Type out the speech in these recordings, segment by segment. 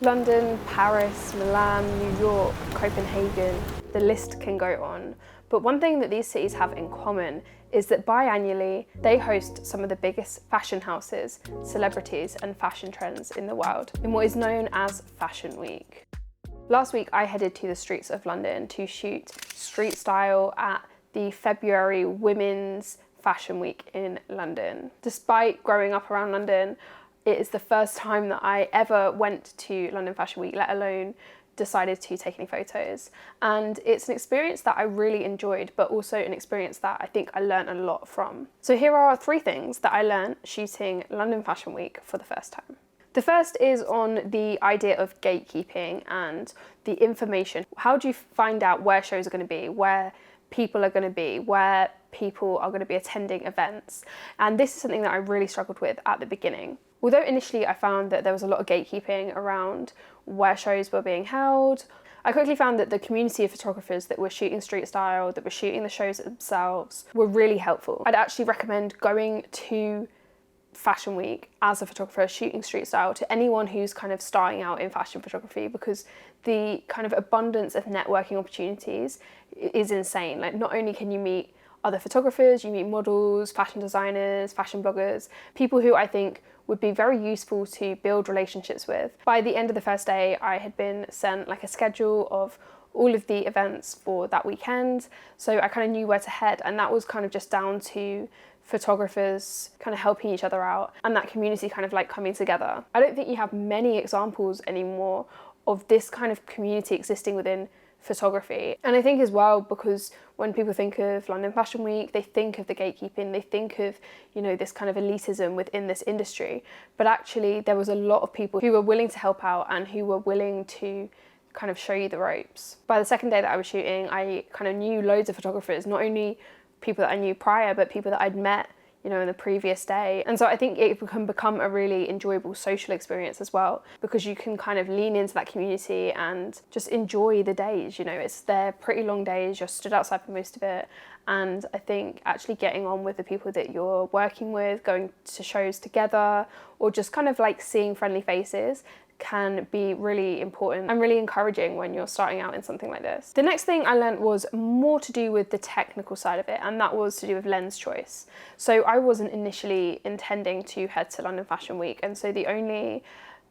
London, Paris, Milan, New York, Copenhagen, the list can go on. But one thing that these cities have in common is that biannually they host some of the biggest fashion houses, celebrities and fashion trends in the world in what is known as Fashion Week. Last week I headed to the streets of London to shoot Streetstyle at the February Women's Fashion Week in London. Despite growing up around London, it is the first time that I ever went to London Fashion Week, let alone decided to take any photos. And it's an experience that I really enjoyed, but also an experience that I think I learned a lot from. So here are 3 things that I learned shooting London Fashion Week for the first time. The first is on the idea of gatekeeping and the information. How do you find out where shows are going to be, where people are going to be, where people are going to be attending events? And this is something that I really struggled with at the beginning. Although initially I found that there was a lot of gatekeeping around where shows were being held, I quickly found that the community of photographers that were shooting Streetstyle, that were shooting the shows themselves, were really helpful. I'd actually recommend going to Fashion Week as a photographer shooting Streetstyle to anyone who's kind of starting out in fashion photography, because the kind of abundance of networking opportunities is insane. Like, not only can you meet other photographers, you meet models, fashion designers, fashion bloggers, people who I think would be very useful to build relationships with. By the end of the first day, I had been sent like a schedule of all of the events for that weekend, so I kind of knew where to head, and that was kind of just down to photographers kind of helping each other out and that community kind of like coming together. I don't think you have many examples anymore of this kind of community existing within photography. And I think as well, because when people think of London Fashion Week, they think of the gatekeeping, they think of, you know, this kind of elitism within this industry. But actually there was a lot of people who were willing to help out and who were willing to kind of show you the ropes. By the second day that I was shooting, I kind of knew loads of photographers, not only people that I knew prior, but people that I'd met, you know, in the previous day. And so I think it can become a really enjoyable social experience as well, because you can kind of lean into that community and just enjoy the days. You know, they're pretty long days, you're stood outside for most of it. And I think actually getting on with the people that you're working with, going to shows together, or just kind of like seeing friendly faces can be really important and really encouraging when you're starting out in something like this. The next thing I learned was more to do with the technical side of it, and that was to do with lens choice. So I wasn't initially intending to head to London Fashion Week, and so the only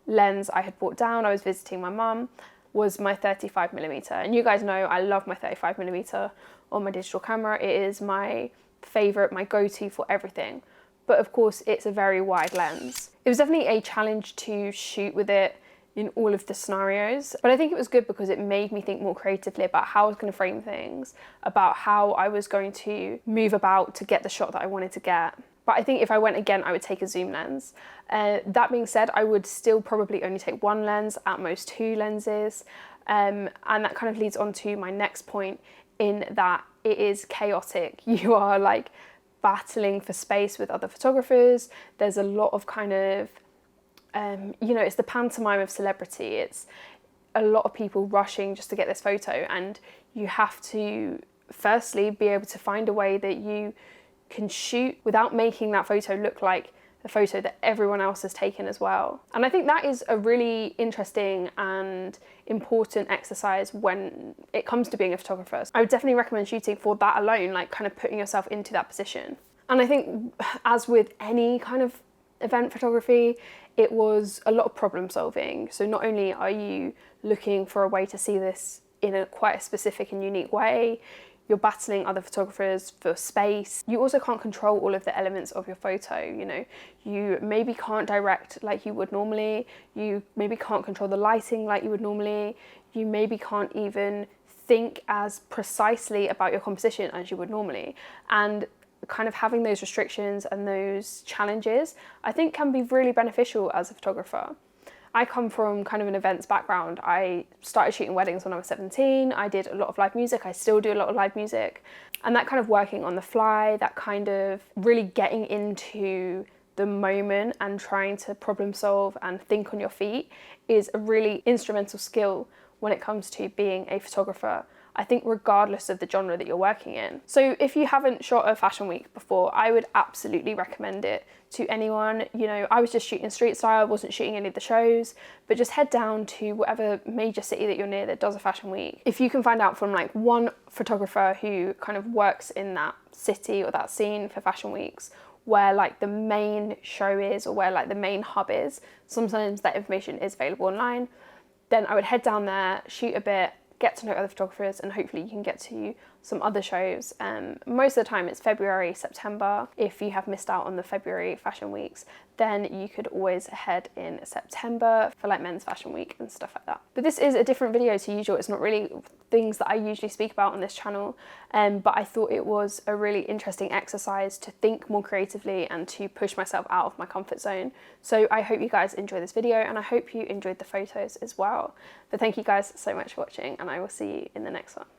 lens I had brought down, I was visiting my mum, was my 35mm. And you guys know I love my 35mm on my digital camera. It is my favourite, my go-to for everything. But of course it's a very wide lens. It was definitely a challenge to shoot with it in all of the scenarios, but I think it was good because it made me think more creatively about how I was going to frame things, about how I was going to move about to get the shot that I wanted to get. But I think if I went again, I would take a zoom lens. That being said, I would still probably only take 1 lens, at most 2 lenses. And that kind of leads on to my next point, in that it is chaotic. You are like battling for space with other photographers. There's a lot of kind of, you know, it's the pantomime of celebrity. It's a lot of people rushing just to get this photo, and you have to firstly be able to find a way that you can shoot without making that photo look like the photo that everyone else has taken as well. And I think that is a really interesting and important exercise when it comes to being a photographer. I would definitely recommend shooting for that alone, like kind of putting yourself into that position. And I think, as with any kind of event photography, it was a lot of problem solving. So not only are you looking for a way to see this in a quite a specific and unique way, you're battling other photographers for space. You also can't control all of the elements of your photo, you know. You maybe can't direct like you would normally. You maybe can't control the lighting like you would normally. You maybe can't even think as precisely about your composition as you would normally. And kind of having those restrictions and those challenges, I think, can be really beneficial as a photographer. I come from kind of an events background. I started shooting weddings when I was 17. I did a lot of live music. I still do a lot of live music. And that kind of working on the fly, that kind of really getting into the moment and trying to problem solve and think on your feet is a really instrumental skill when it comes to being a photographer. I think regardless of the genre that you're working in. So if you haven't shot a fashion week before, I would absolutely recommend it to anyone. You know, I was just shooting Streetstyle, I wasn't shooting any of the shows, but just head down to whatever major city that you're near that does a fashion week. If you can find out from like one photographer who kind of works in that city or that scene for fashion weeks, where like the main show is or where like the main hub is, sometimes that information is available online, then I would head down there, shoot a bit, get to know other photographers, and hopefully you can get to some other shows. Most of the time it's February, September. If you have missed out on the February fashion weeks, then you could always head in September for like men's fashion week and stuff like that. But this is a different video to usual. It's not really things that I usually speak about on this channel, but I thought it was a really interesting exercise to think more creatively and to push myself out of my comfort zone. So I hope you guys enjoy this video, and I hope you enjoyed the photos as well. But thank you guys so much for watching, and I will see you in the next one.